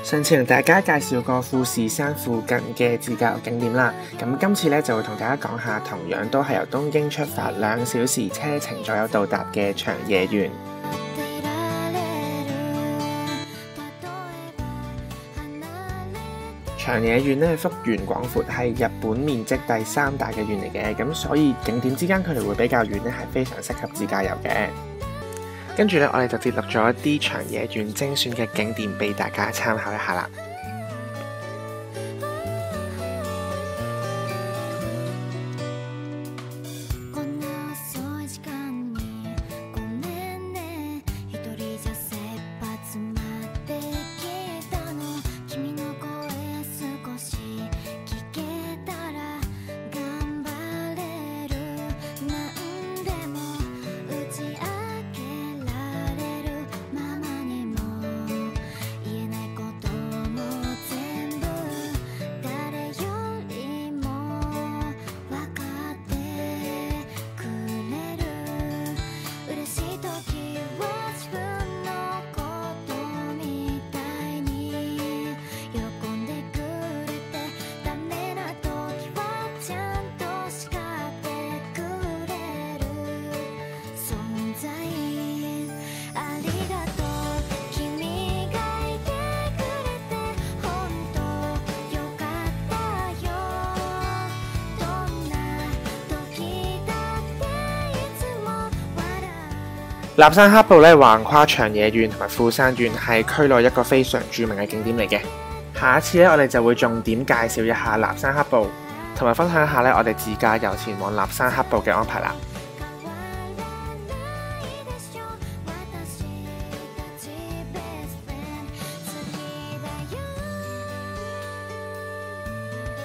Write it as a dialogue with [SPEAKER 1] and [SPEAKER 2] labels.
[SPEAKER 1] 上次同大家介紹過富士山附近嘅自駕遊景點啦，咁今次咧就會同大家講下同樣都係由東京出發2小時車程左右到達嘅長野縣。長野縣咧幅員廣闊，係日本面積第3大嘅縣嚟嘅，咁所以景點之間距離會比較遠咧，係非常適合自駕遊嘅。跟住咧，我哋就接錄咗一啲長野縣精選嘅景點俾大家參考一下啦。立山黑部咧橫跨長野縣同埋富山縣，係區內一個非常著名嘅景點嚟嘅。下一次咧，我哋就會重點介紹一下立山黑部，同埋分享一下咧我哋自駕遊前往立山黑部嘅安排啦。